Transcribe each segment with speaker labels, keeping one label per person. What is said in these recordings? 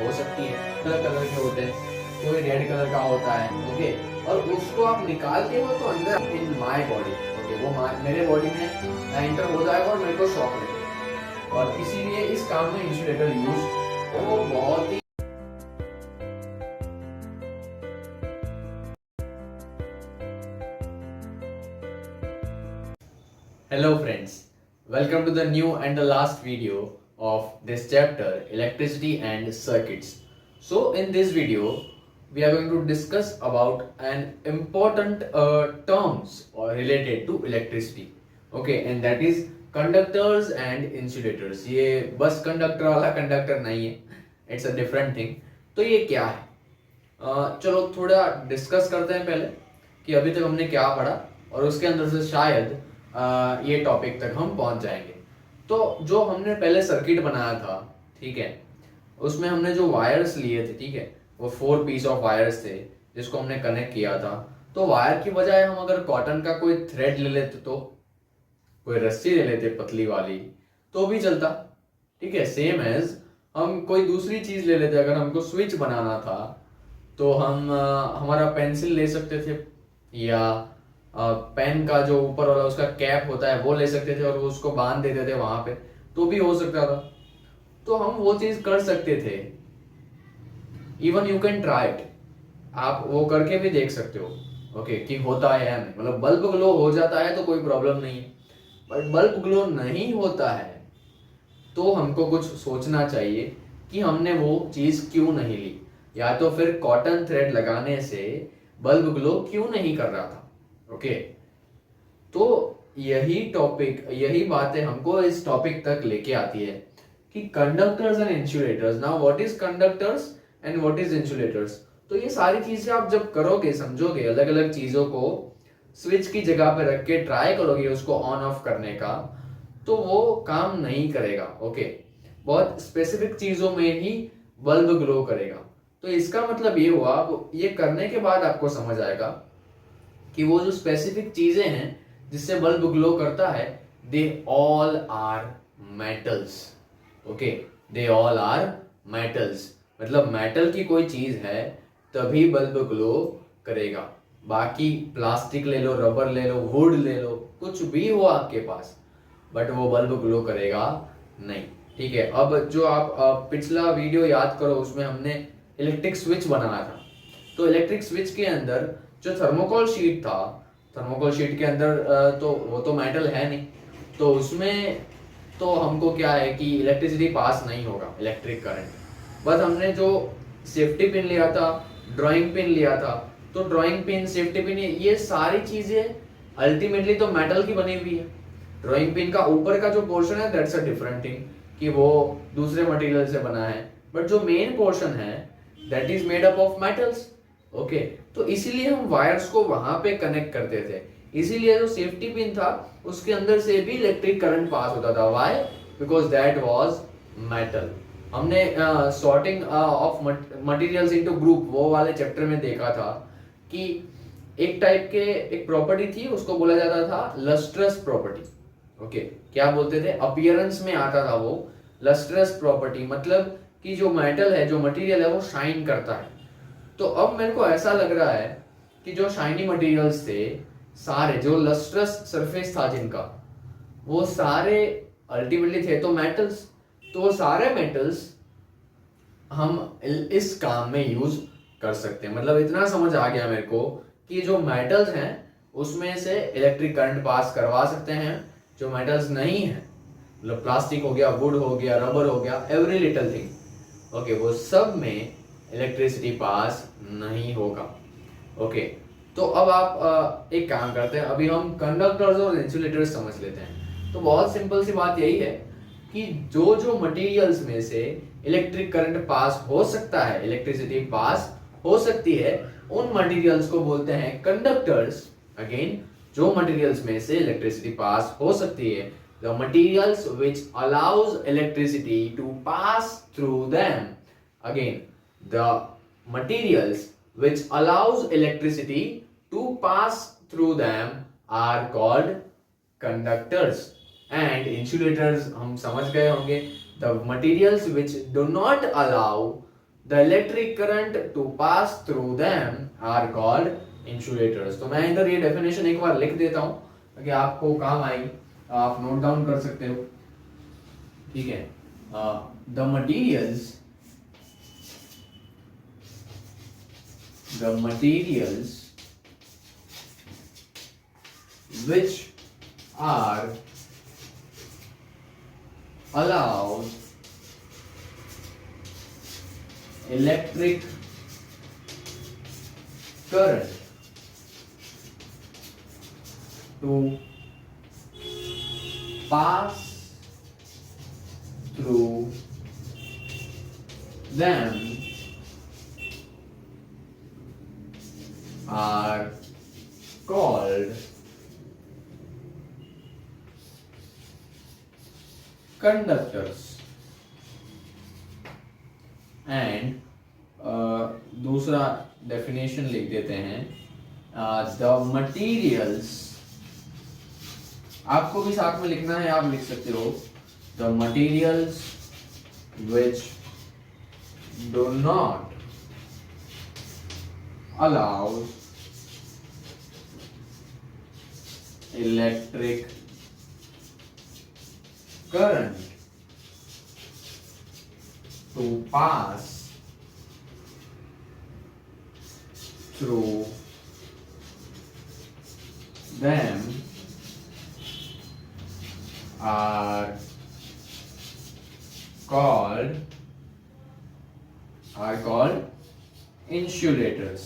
Speaker 1: हो सकती है, अलग कलर के होते हैं, कोई रेड कलर का होता है, ओके। और उसको आप निकालते हो तो अंदर इन माय बॉडी, ओके, वो मेरे बॉडी में एंटर हो जाएगा और मेरे को शॉक लगेगा। और इसीलिए इस काम में इंसुलेटर यूज वो बहुत ही Hello friends, welcome to the new and the last video of this chapter, electricity and circuits. So in this video, we are going to discuss about an important terms or related to electricity. Okay, and that is conductors and insulators. ये bus conductor वाला conductor नहीं है, it's a different thing. तो ये क्या है? चलो थोड़ा डिस्कस करते हैं पहले कि अभी तक हमने क्या पढ़ा और उसके अंदर से शायद ये टॉपिक तक हम पहुंच जाएंगे। तो जो हमने पहले सर्किट बनाया था, ठीक है, उसमें हमने जो वायर्स लिए थे, ठीक है, वो 4 पीस ऑफ वायर्स थे जिसको हमने कनेक्ट किया था। तो वायर की बजाय हम अगर कॉटन का कोई थ्रेड ले लेते, तो कोई रस्सी ले लेते पतली वाली, तो भी चलता, ठीक है। सेम एज हम कोई दूसरी चीज ले लेते, अगर हमको स्विच बनाना था तो हम हमारा पेंसिल ले सकते थे, या पेन का जो ऊपर वाला उसका कैप होता है वो ले सकते थे और उसको बांध देते थे वहां पे, तो भी हो सकता था। तो हम वो चीज कर सकते थे। Even you can try it, आप वो करके भी देख सकते हो, ओके, कि होता है या नहीं। मतलब बल्ब ग्लो हो जाता है तो कोई प्रॉब्लम नहीं है, बट बल्ब ग्लो नहीं होता है तो हमको कुछ सोचना चाहिए कि हमने वो चीज क्यों नहीं ली, या तो फिर कॉटन थ्रेड लगाने से बल्ब ग्लो क्यों नहीं कर रहा था, ओके। तो यही टॉपिक, यही बातें हमको इस टॉपिक तक लेके आती है कि conductors and insulators. Now what is conductors and what is insulators. तो ये सारी चीजें आप जब करोगे, समझोगे, अलग अलग चीजों को स्विच की जगह पे रख के ट्राई करोगे उसको ऑन ऑफ करने का, तो वो काम नहीं करेगा, ओके। बहुत स्पेसिफिक चीजों में ही बल्ब ग्लो करेगा। तो इसका मतलब ये हुआ, ये करने के बाद आपको समझ आएगा कि वो जो स्पेसिफिक चीजें हैं जिससे बल्ब ग्लो करता है, they all are metals, okay, they all are metals. मतलब मेटल की कोई चीज है तभी बल्ब ग्लो करेगा। बाकी प्लास्टिक ले लो, रबर ले लो, वुड ले लो, कुछ भी हो आपके पास, बट वो बल्ब ग्लो करेगा नहीं, ठीक है। अब जो आप पिछला वीडियो याद करो, उसमें हमने इलेक्ट्रिक स्विच बनाया था। तो इलेक्ट्रिक स्विच के अंदर जो थर्मोकोल शीट था, थर्मोकोल शीट के अंदर तो वो तो मेटल है नहीं, तो उसमें तो हमको क्या है कि इलेक्ट्रिसिटी पास नहीं होगा, इलेक्ट्रिक करंट। बस हमने जो सेफ्टी पिन लिया था, ड्राइंग पिन लिया था, तो ड्राइंग पिन, सेफ्टी पिन, ये सारी चीजें अल्टीमेटली तो मेटल की बनी हुई है। ड्राइंग पिन का ऊपर का जो पोर्शन है दैट्स अ डिफरेंट थिंग, कि वो दूसरे मटेरियल से बना है, बट जो मेन पोर्शन है that is made up of metals, okay. तो इसीलिए हम वायर्स को वहां पे कनेक्ट करते थे। इसीलिए जो सेफ्टी पिन था उसके अंदर से भी इलेक्ट्रिक करंट पास होता था। Why? Because that was metal. हमने sorting of materials into group वो वाले चैप्टर में देखा था कि एक टाइप के एक प्रॉपर्टी थी, उसको बोला जाता था लस्ट्रस प्रॉपर्टी, ओके। क्या बोलते थे? अपीयरेंस में आता था वो लस्ट्रस प्रॉपर्टी, मतलब कि जो मेटल है, जो मटेरियल है, वो शाइन करता है। तो अब मेरे को ऐसा लग रहा है कि जो शाइनी मटेरियल्स थे सारे, जो लस्ट्रस सरफेस था जिनका, वो सारे अल्टीमेटली थे तो मेटल्स। तो वो सारे मेटल्स हम इस काम में यूज कर सकते हैं। मतलब इतना समझ आ गया मेरे को कि जो मेटल्स हैं उसमें से इलेक्ट्रिक करंट पास करवा सकते हैं। जो मेटल्स नहीं है, मतलब प्लास्टिक हो गया, वुड हो गया, रबर हो गया, एवरी लिटिल थिंग, ओके, वो सब में इलेक्ट्रिसिटी पास नहीं होगा, ओके। तो अब आप एक काम करते हैं, अभी हम कंडक्टर्स और इंसुलेटर्स समझ लेते हैं। तो बहुत सिंपल सी बात यही है कि जो जो मटेरियल्स में से इलेक्ट्रिक करंट पास हो सकता है, इलेक्ट्रिसिटी पास हो सकती है, उन मटेरियल्स को बोलते हैं कंडक्टर्स। अगेन, जो मटेरियल्स में से इलेक्ट्रिसिटी पास हो सकती है, the materials which allows electricity to pass through them. Again, the materials which allows electricity to pass through them are called conductors. And insulators हम समझ गए होंगे, the materials which do not allow the electric current to pass through them are called insulators. तो मैं इधर ये definition एक बार लिख देता हूं ताकि आपको काम आएगी, आप नोट डाउन कर सकते हो। ठीक है, the materials which are allowed electric current to pass through them are called conductors। And दूसरा डेफिनेशन लिख देते हैं, द मटीरियल्स, आपको भी साथ में लिखना है, आप लिख सकते हो, the materials which do not allow electric current to pass through them are called insulators।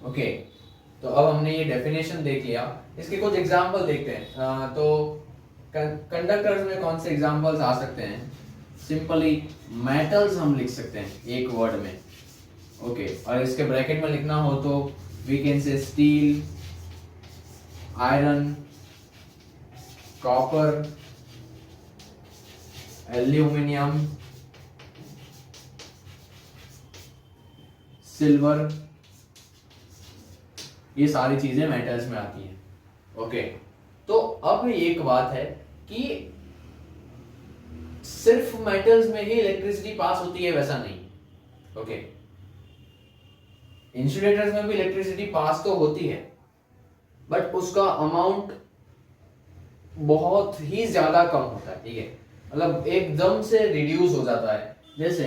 Speaker 1: Okay, तो अब हमने ये डेफिनेशन देख लिया, इसके कुछ एग्जाम्पल देखते हैं। तो कंडक्टर्स में कौन से एग्जाम्पल्स आ सकते हैं? सिंपली मेटल्स हम लिख सकते हैं एक वर्ड में। ओके, और इसके ब्रैकेट में लिखना हो तो we can say steel, iron, copper, aluminium, silver, ये सारी चीजें मेटल्स में आती हैं। ओके, तो अब एक बात है कि सिर्फ मेटल्स में ही इलेक्ट्रिसिटी पास होती है वैसा नहीं। ओके, इंसुलेटर्स में भी इलेक्ट्रिसिटी पास तो होती है, बट उसका अमाउंट बहुत ही ज्यादा कम होता है। ठीक है, मतलब एकदम से रिड्यूस हो जाता है। जैसे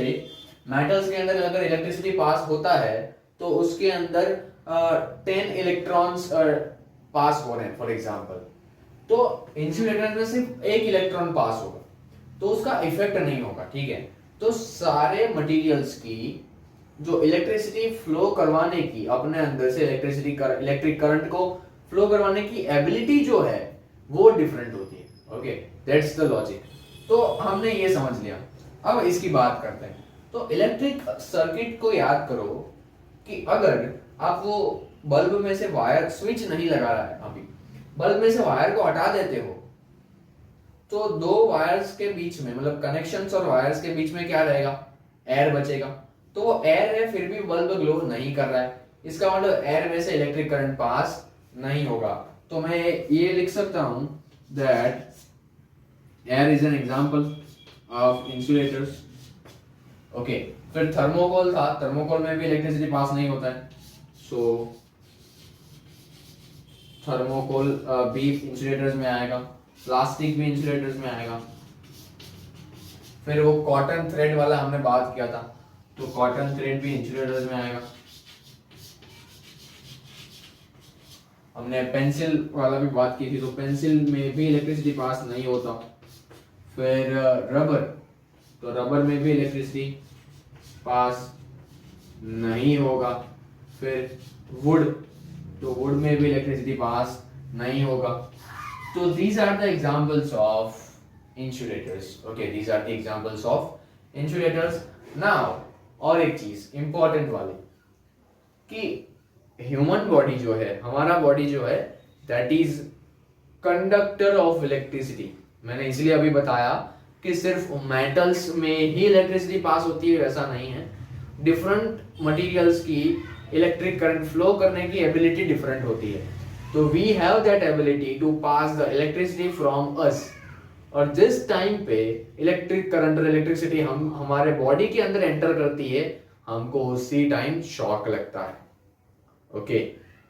Speaker 1: मेटल्स के अंदर अगर इलेक्ट्रिसिटी पास होता है तो उसके अंदर 10 इलेक्ट्रॉन्स पास हो रहे हैं फॉर एग्जांपल, तो इंसुलेटर में सिर्फ एक इलेक्ट्रॉन पास होगा तो उसका इफेक्ट नहीं होगा। ठीक है, तो सारे मटेरियल्स की जो इलेक्ट्रिसिटी फ्लो करवाने की, अपने अंदर से इलेक्ट्रिक करंट को फ्लो करवाने की एबिलिटी जो है वो डिफरेंट होती है। Okay, that's the logic. तो हमने ये समझ लिया, अब इसकी बात करते हैं। तो इलेक्ट्रिक सर्किट को याद करो कि अगर आप वो बल्ब में से वायर, स्विच नहीं लगा रहा है अभी, बल्ब में से वायर को हटा देते हो तो दो वायर्स के बीच में, मतलब कनेक्शंस और वायर्स के बीच में क्या रहेगा? एयर बचेगा। तो वो एयर है फिर भी बल्ब ग्लो नहीं कर रहा है, इसका मतलब एयर में से इलेक्ट्रिक करंट पास नहीं होगा। तो मैं ये लिख सकता हूं that air is an example of insulators. Okay, फिर थर्मोकोल था, थर्मोकोल में भी इलेक्ट्रिसिटी पास नहीं होता है, सो थर्मोकोल भी इंसुलेटर्स में आएगा, प्लास्टिक भी इंसुलेटर्स में आएगा। फिर वो कॉटन थ्रेड वाला हमने बात किया था, तो कॉटन थ्रेड भी इंसुलेटर्स में आएगा। हमने पेंसिल वाला भी बात की थी, तो पेंसिल में भी इलेक्ट्रिसिटी पास नहीं होता। फिर रबर, तो रबर में भी इलेक्ट्रिसिटी पास नहीं होगा। फिर वुड, तो वुड में भी इलेक्ट्रिसिटी पास नहीं होगा। तो these are the examples of insulators. Okay, these are the examples of insulators. Now, और एक चीज इंपॉर्टेंट वाली कि ह्यूमन बॉडी जो है, हमारा बॉडी जो है, that is conductor of electricity. मैंने इसलिए अभी बताया कि सिर्फ मेटल्स में ही इलेक्ट्रिसिटी पास होती है वैसा नहीं है, डिफरेंट मटेरियल्स की इलेक्ट्रिक करंट फ्लो करने की एबिलिटी डिफरेंट होती है। तो we have that ability to pass the electricity from us और जिस टाइम पे इलेक्ट्रिक करंट और इलेक्ट्रिसिटी हम हमारे बॉडी के अंदर एंटर करती है, हमको उसी टाइम शॉक लगता है। ओके,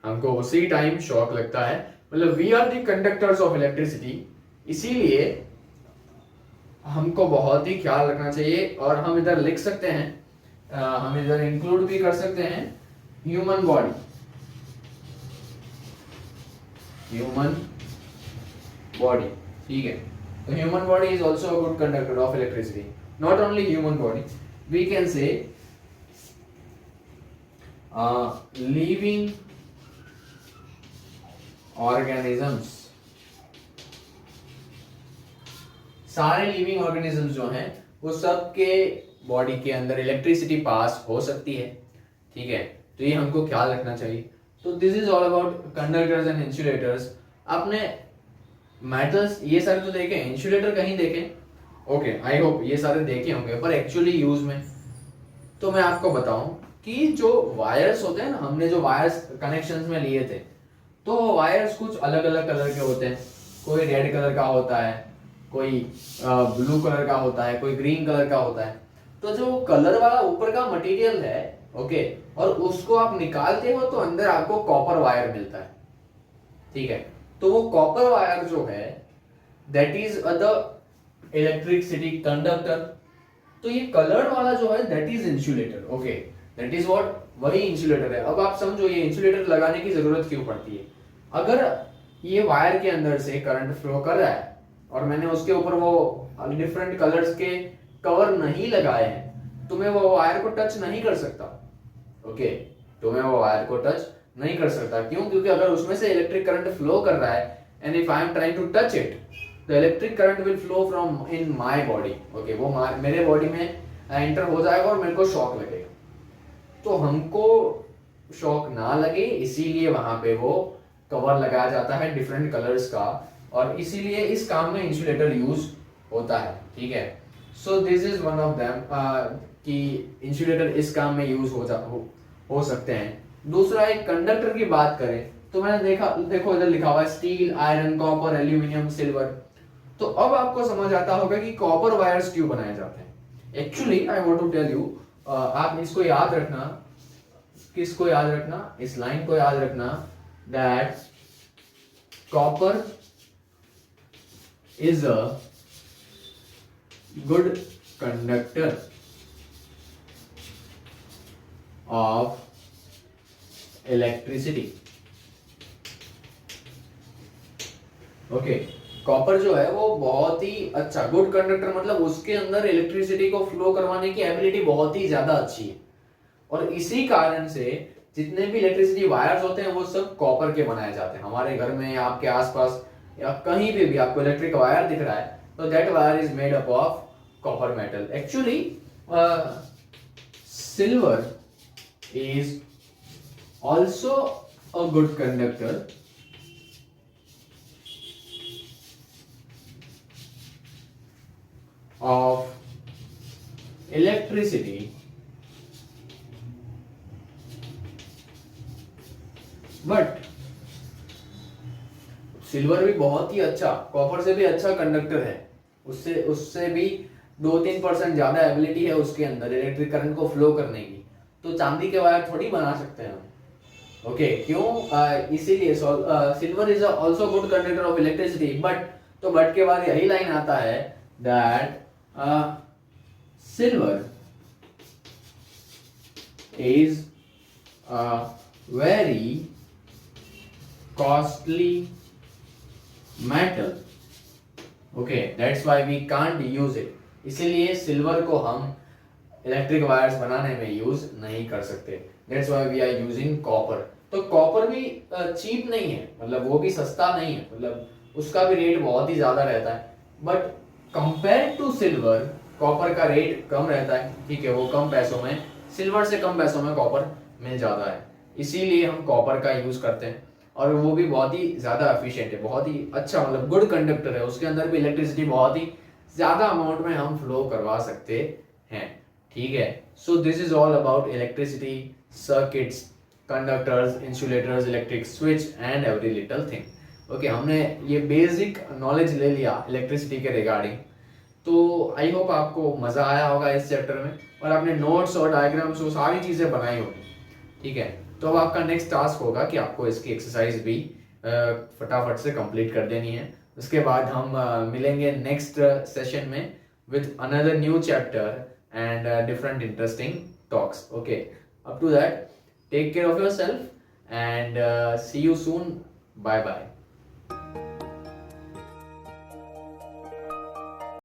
Speaker 1: हमको उसी टाइम शॉक लगता है, मतलब we are the conductors of electricity. इसीलिए हमको बहुत ही ख्याल रखना चाहिए। और हम इधर लिख सकते हैं, हम इधर इंक्लूड भी कर सकते हैं ह्यूमन बॉडी। ह्यूमन बॉडी, ठीक है। तो human body is also a good conductor of electricity. Not only human body, we can say living organisms. सारे लिविंग ऑर्गेनिजम्स जो हैं वो सब के बॉडी के अंदर इलेक्ट्रिसिटी पास हो सकती है, ठीक है। तो ये हमको ख्याल रखना चाहिए। तो this is all about conductors and insulators. आपने मेटल्स ये सारे तो देखे, इंसुलेटर कहीं देखे? ओके, आई होप ये सारे देखे होंगे, पर एक्चुअली यूज में तो मैं आपको बताऊं कि जो वायर्स होते हैं ना, हमने जो वायर्स कनेक्शंस में लिए थे, तो वायर्स कुछ अलग अलग कलर के होते हैं। कोई रेड कलर का होता है, कोई ब्लू कलर का होता है, कोई ग्रीन कलर का होता है। तो जो कलर वाला ऊपर का मटेरियल है, ओके, और उसको आप निकालते हो तो अंदर आपको कॉपर वायर मिलता है, ठीक है। तो वो कॉपर वायर जो है that is the electricity conductor. तो ये कलर्ड वाला जो है that is insulator. Okay, that is what, वही इंसुलेटर है। अब आप समझो ये इंसुलेटर लगाने की जरूरत क्यों पड़ती है। अगर ये वायर के अंदर से करंट फ्लो कर रहा है और मैंने उसके ऊपर वो डिफरेंट कलर्स के कवर नहीं लगाए हैं, तो मैं वो वायर को टच नहीं कर सकता। ओके, तो मैं वो वायर को टच नहीं कर सकता। क्यों? क्योंकि अगर उसमें से इलेक्ट्रिक करंट फ्लो कर रहा है and if I am trying to touch it, the electric current will flow from in my body. Okay, वो मेरे बॉडी में एंटर हो जाएगा और मेरे को शॉक लगेगा। तो हमको शॉक ना लगे इसीलिए वहां पे वो कवर लगाया जाता है डिफरेंट कलर्स का, और इसीलिए इस काम में इंसुलेटर यूज होता है, ठीक है। So this is one of them कि इंसुलेटर इस काम में यूज हो सकते हैं। दूसरा, एक कंडक्टर की बात करें तो मैंने देखो इधर लिखा हुआ है steel, iron, copper, aluminium, silver. तो अब आपको समझ आता होगा कि कॉपर वायर्स क्यों बनाए जाते हैं। Actually I want to tell you, आप इसको याद रखना। किसको याद रखना? इस लाइन को याद रखना, that copper is a good conductor of electricity. Okay, copper जो है वो बहुत ही अच्छा गुड कंडक्टर, मतलब उसके अंदर इलेक्ट्रिसिटी को फ्लो करवाने की एबिलिटी बहुत ही ज्यादा अच्छी है। और इसी कारण से जितने भी इलेक्ट्रिसिटी वायर्स होते हैं वो सब कॉपर के बनाए जाते हैं। हमारे घर में या आपके आसपास या कहीं पे भी आपको इलेक्ट्रिक वायर दिख रहा है तो that wire is made up of copper metal. Actually silver is also a good conductor of electricity but silver भी बहुत ही अच्छा, कॉपर से भी अच्छा कंडक्टर है। उससे उससे भी 2-3% ज्यादा एबिलिटी है उसके अंदर इलेक्ट्रिक करंट को फ्लो करने की। तो चांदी के वायर थोड़ी बना सकते हैं हम। ओके, क्यों? इसीलिए silver is also good conductor of electricity but, तो बट के बाद यही लाइन आता है that silver is a very costly metal. Okay, that's why we can't use it. इसीलिए सिल्वर को हम इलेक्ट्रिक वायर्स बनाने में यूज नहीं कर सकते। That's why we are using copper. तो कॉपर भी चीप नहीं है, मतलब वो भी सस्ता नहीं है, मतलब उसका भी रेट बहुत ही ज्यादा रहता है। But compare to silver copper का रेट कम रहता है, ठीक है। वो कम पैसों में, सिल्वर से कम पैसों में कॉपर मिल जाता है, इसीलिए हम कॉपर का यूज करते हैं। और वो भी बहुत ही ज्यादा एफिशिएंट है, बहुत ही अच्छा, मतलब गुड कंडक्टर है। उसके अंदर भी इलेक्ट्रिसिटी बहुत ही ज्यादा अमाउंट में हम फ्लो करवा सकते हैं, ठीक है। So this is all about electricity, circuits, conductors, insulators, electric switch and every little thing. Okay हमने ये बेसिक नॉलेज ले लिया इलेक्ट्रिसिटी के रिगार्डिंग। तो आई होप आपको मज़ा आया होगा इस चैप्टर में और आपने नोट्स और डायग्राम्स वो सारी चीज़ें बनाई होगी। ठीक है, तो अब आपका नेक्स्ट टास्क होगा कि आपको इसकी एक्सरसाइज भी फटाफट से कंप्लीट कर देनी है। उसके बाद हम मिलेंगे नेक्स्ट सेशन में with another new chapter and different interesting talks. Okay, up to that, take care of yourself and see you soon. Bye bye.